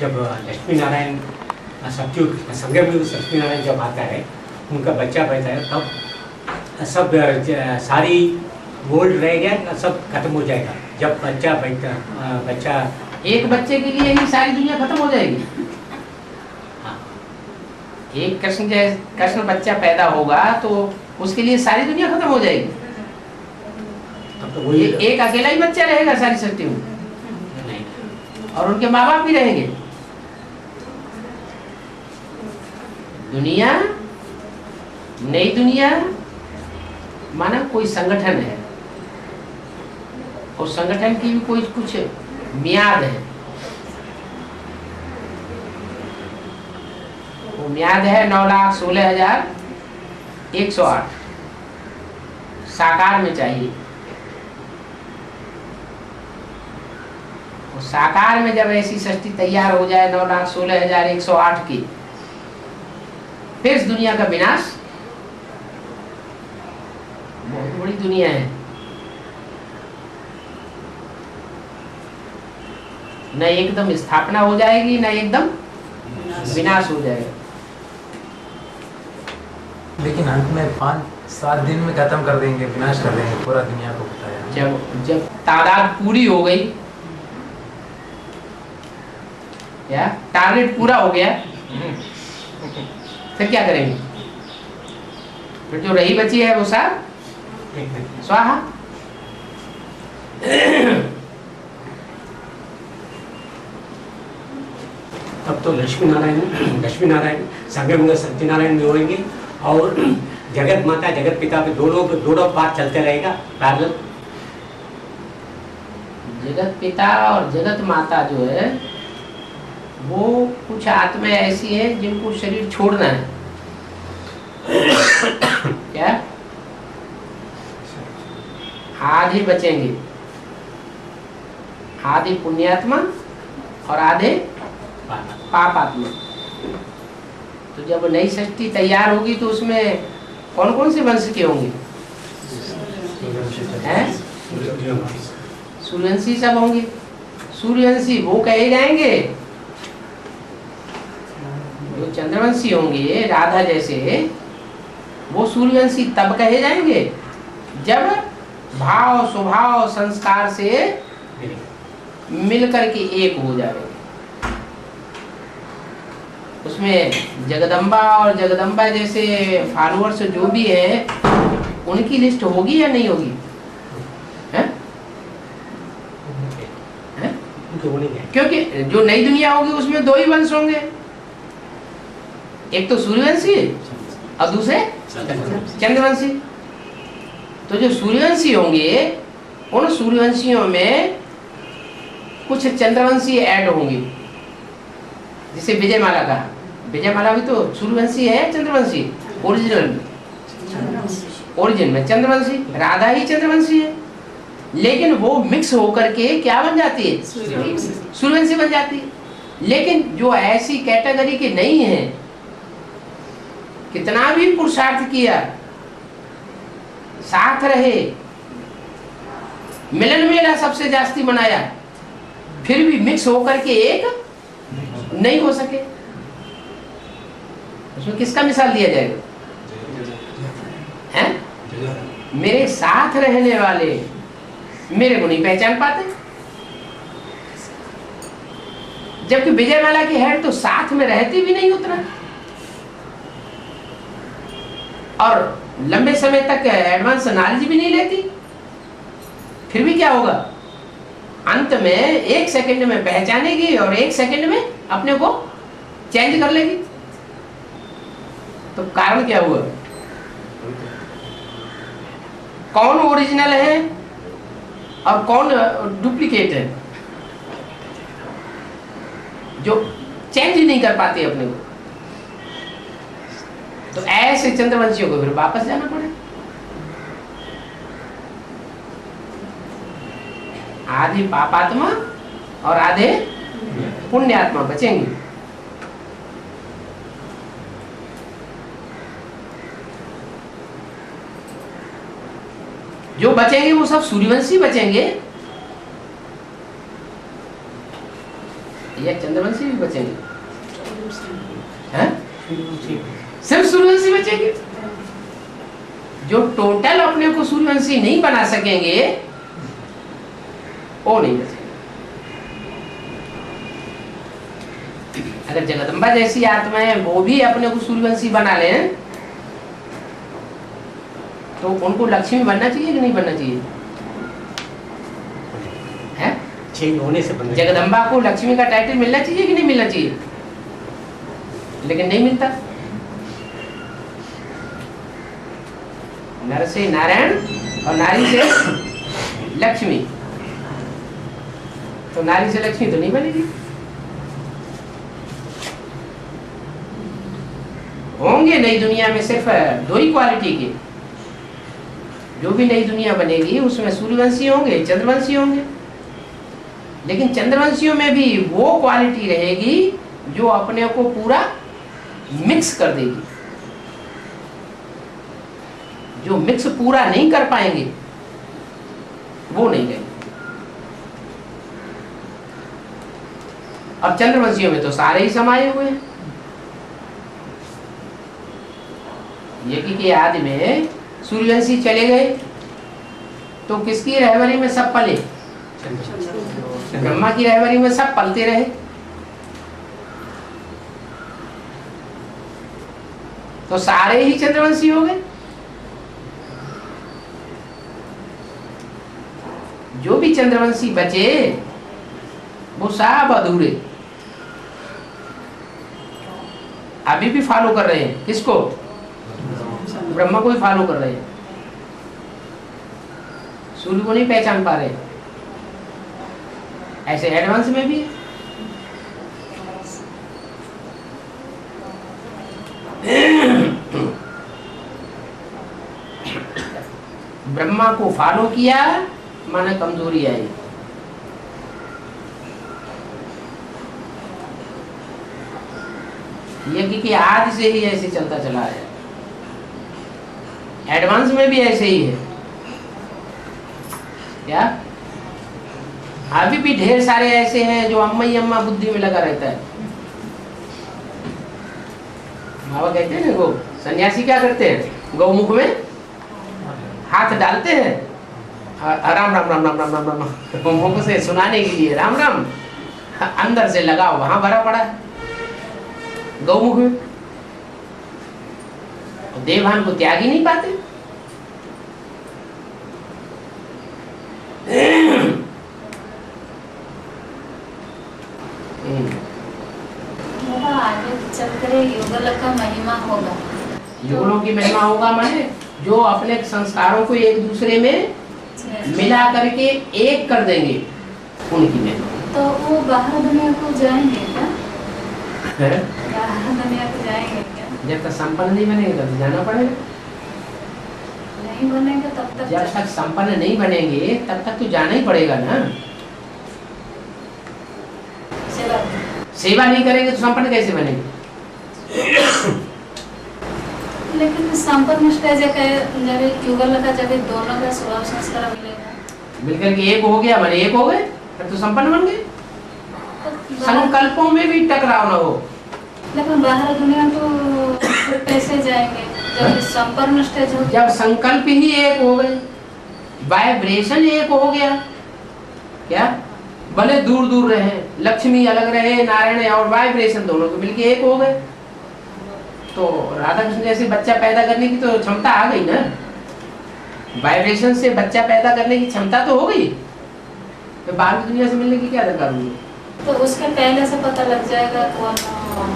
जब लक्ष्मी नारायण सतयुग संगम युग लक्ष्मी नारायण जब आता है, उनका बच्चा पैदा है, तब सब सारी गोल्ड रह गया, सब खत्म हो जाएगा। जब बच्चा एक बच्चे के लिए ही सारी दुनिया खत्म हो जाएगी। हाँ, एक कृष्ण बच्चा पैदा होगा तो उसके लिए सारी दुनिया खत्म हो जाएगी। तब तो वही एक अकेला ही बच्चा रहेगा सारी सृष्टि में, नहीं। और उनके माँ बाप भी रहेंगे। दुनिया, नई दुनिया माना कोई संगठन है, और संगठन की भी कोई कुछ मियाद है। वो मियाद है 9,16,108 साकार में चाहिए। और साकार में जब ऐसी सृष्टि तैयार हो जाए 9,16,108 की, फिर इस दुनिया का विनाश। बहुत बड़ी दुनिया है, न एकदम स्थापना हो जाएगी, न एकदम विनाश हो जाएगा। लेकिन अंत में 5-7 दिन में खत्म कर देंगे, विनाश कर देंगे पूरा दुनिया को बताया। जब तादाद पूरी हो गई, या टारगेट पूरा हो गया, फिर क्या करेंगे? फिर जो रही बची है वो सब स्वाहा। तब तो लक्ष्मी नारायण संगम में सत्यनारायण भी होंगे, और जगत माता जगत पिता पे दोनों पार चलते रहेगा पैरेलल। जगत पिता और जगत माता जो है, वो कुछ आत्मा ऐसी है जिनको शरीर छोड़ना है। क्या? आधे बचेंगे, आधे पुण्यात्मा और आधे पाप आत्मा। तो जब नई सृष्टि तैयार होगी तो उसमें कौन कौन से वंश के होंगे? हैं? सूर्यवंशी सब होंगे। सूर्यवंशी वो कहे जाएंगे, जो चंद्रवंशी होंगे राधा जैसे, वो सूर्यवंशी तब कहे जाएंगे जब भाव स्वभाव संस्कार से मिलकर के एक हो जाएंगे। उसमें जगदम्बा और जगदम्बा जैसे फॉलोअर्स जो भी है, उनकी लिस्ट होगी या नहीं होगी? हैं? हैं? क्योंकि जो नई दुनिया होगी उसमें 2 ही वंश होंगे, एक तो सूर्यवंशी और दूसरे चंद्रवंशी। तो जो सूर्यवंशी होंगे, उन सूर्यवंशियों में कुछ चंद्रवंशी ऐड होंगे। जिसे विजयमाला कहा, विजयमाला भी तो सूर्यवंशी है, चंद्रवंशी ओरिजिन में चंद्रवंशी, राधा ही चंद्रवंशी है, लेकिन वो मिक्स होकर के क्या बन जाती है? सूर्यवंशी बन जाती है। लेकिन जो ऐसी कैटेगरी की नहीं है, कितना भी पुरुषार्थ किया, साथ रहे, मिलन मेला सबसे जास्ती मनाया, फिर भी मिक्स होकर के एक नहीं हो सके, उसमें किसका मिसाल दिया जाएगा? हैं? मेरे साथ रहने वाले मेरे को नहीं पहचान पाते, जबकि विजयमाला की हेड तो साथ में रहती भी नहीं उतना, और लंबे समय तक एडवांस नॉलेज भी नहीं लेती। फिर भी क्या होगा? अंत में 1 सेकंड में पहचानेगी और 1 सेकंड में अपने को चेंज कर लेगी। तो कारण क्या हुआ? कौन ओरिजिनल है और कौन डुप्लीकेट है, जो चेंज नहीं कर पाते अपने को। तो ऐसे चंद्रवंशियों को फिर वापस जाना पड़े। आधे पापात्मा और आधे पुण्यात्मा बचेंगे। जो बचेंगे वो सब सूर्यवंशी बचेंगे, या चंद्रवंशी भी बचेंगे? हैं? सिर्फ सूर्यवंशी बचेंगे? जो टोटल अपने को सूर्यवंशी नहीं बना सकेंगे वो नहीं बचेंगे। अगर जगदम्बा जैसी आत्माएं वो भी अपने को सूर्यवंशी बना लें तो उनको लक्ष्मी बनना चाहिए कि नहीं बनना चाहिए? है? चेंज होने से बनना। जगदम्बा को लक्ष्मी का टाइटल मिलना चाहिए कि नहीं मिलना चाहिए? लेकिन नहीं मिलता। नर से नारायण और नारी से लक्ष्मी, तो नारी से लक्ष्मी तो नहीं बनेगी। होंगे नई दुनिया में सिर्फ दो ही क्वालिटी के, जो भी नई दुनिया बनेगी उसमें सूर्यवंशी होंगे, चंद्रवंशी होंगे। लेकिन चंद्रवंशियों में भी वो क्वालिटी रहेगी जो अपने को पूरा मिक्स कर देगी। जो मिक्स पूरा नहीं कर पाएंगे वो नहीं गए। और चंद्रवंशियों में तो सारे ही समाये हुए हैं। यज्ञ के आदि में सूर्यवंशी चले गए तो किसकी रहबरी में सब पले? ब्रह्मा की रहबरी में सब पलते रहे। तो सारे ही चंद्रवंशी हो गए। जो भी चंद्रवंशी बचे वो सब अधूरे अभी भी फॉलो कर रहे हैं। किसको? ब्रह्मा को ही फॉलो कर रहे हैं। सूर्य को नहीं पहचान पा रहे। ऐसे एडवांस में भी ब्रह्मा को फॉलो किया माना कमजोरी आई। यज्ञ की आदि से ही ऐसे चलता चला है। एडवांस में भी ऐसे ही है। क्या अभी भी ढेर सारे ऐसे हैं जो अम्मा ही अम्मा बुद्धि में लगा रहता है। बाबा कहते हैं ना, गो सन्यासी क्या करते हैं? गौमुख में हाथ डालते हैं, राम राम राम राम राम राम राम मुख से सुनाने के लिए राम राम, अंदर से लगाओ वहां भरा पड़ा है गौमुख में। देवभान को त्याग ही नहीं पाते। आगे चलकर युगल का महिमा होगा। युगलों की महिमा होगा माने जो अपने संस्कारों को एक दूसरे में मिला करके एक कर देंगे, उनकी महिमा। तो वो बाहर दुनिया को जाएंगे क्या? बाहर दुनिया को जाएंगे क्या? जब तक संपन्न नहीं बनेंगे तब जाना पड़ेगा। नहीं बनेंगे तब तक। जब तक संपन्न नहीं बनेंगे तब तक तो जाना ही पड़ेगा ना। सेवा नहीं करेंगे तो संपन्न कैसे बनेंगे? लेकिन संपन्न स्टेज जब युगल का जब दोनों का स्वभाव संस्कार मिलेगा, मिलकर के एक हो गया माने एक हो गए, तब तो संपन्न बन गए। तो संकल्पों में भी टकराव ना हो। लेकिन बाहर दुनिया तो कैसे जाएंगे जब संपन्न स्टेज हो? जब संकल्प ही एक हो गए, वाइब्रेशन एक हो गया, क्या भले दूर दूर रहे, लक्ष्मी अलग रहे, नारायण और वाइब्रेशन दोनों को मिलके एक हो गए, तो राधा कृष्ण जैसे बच्चा पैदा करने की तो क्षमता आ गई ना। वाइब्रेशन से बच्चा पैदा करने की क्षमता तो हो गई, तो बाहर की दुनिया से मिलने की क्या दरकार हुई? तो उसके पहले से पता लग जाएगा कौन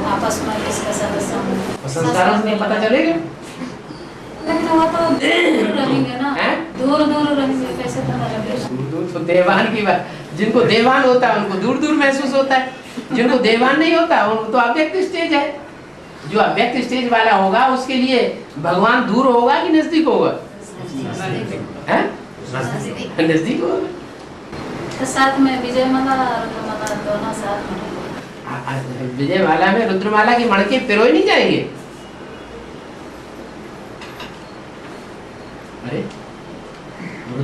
आपस में किसका सदस्य है। संस्कारों से पता चलेगा। लेकिन वो तो दूर रहेंगे ना, दूर दूर रहेंगे, कैसे पता लगेगा? दूर दूर तो देवान की बात, जिनको देवान होता है उनको दूर दूर महसूस होता है, जिनको देवान नहीं होता उनको तो अव्यक्त स्टेज है। जो अव्यक्त स्टेज वाला होगा उसके लिए भगवान दूर होगा कि नजदीक होगा? नजदीक होगा। तो साथ में विजय माला और रुद्रमाला दोनों साथ में। विजय माला में रुद्रमाला की मणके पिरोए नहीं जाएंगे? अरे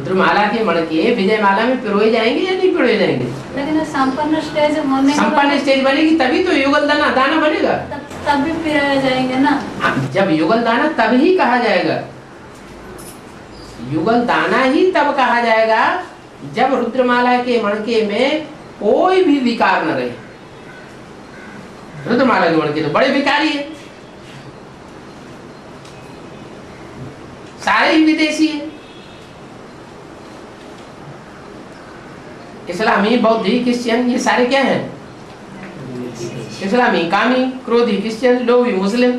रुद्रमाला के मणके विजयमाला में पिरोए जाएंगे या नहीं पिरोए जाएंगे? लेकिन संपन्न स्टेज होने के संपन्न बाद स्टेज बनेगी तभी तो युगल दाना दाना बनेगा। तब भी पिराए जाएंगे ना। जब युगल दाना तब ही कहा जाएगा, युगल दाना ही तब कहा जाएगा जब रुद्रमाला के मणके में कोई भी विकार न रहे। रुद्रमाला के मणके तो बड़े विकारी है, सारे ही विदेशी है। इस्लामी, बौद्धी, क्रिश्चियन ये सारे क्या हैं? इस्लामी, कामी, क्रोधी क्रिश्चियन, लोभी मुस्लिम।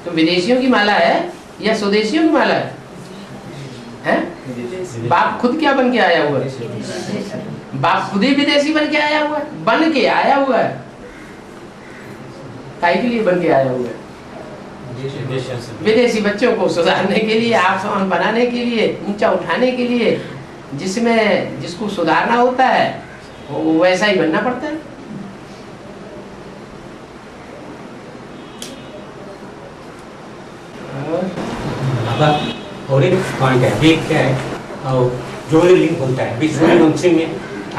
तो विदेशियों की माला है या स्वदेशियों की माला है? हैं? बाप खुद क्या बन के आया हुआ है? बाप खुद ही विदेशी बन के आया हुआ है, बन के आया हुआ है। काहे के लिए बन के आया हुआ है? विदेशी बच्चों को सुधारने के लिए, आसान बनाने के लिए, ऊंचा उठाने के लिए, जिसमें जिसको सुधारना होता है वो वैसा ही बनना पड़ता है। और एक पॉइंट है, अभी क्या है, ज्योतिर्लिंग होता है, अभी सूर्यवंशी में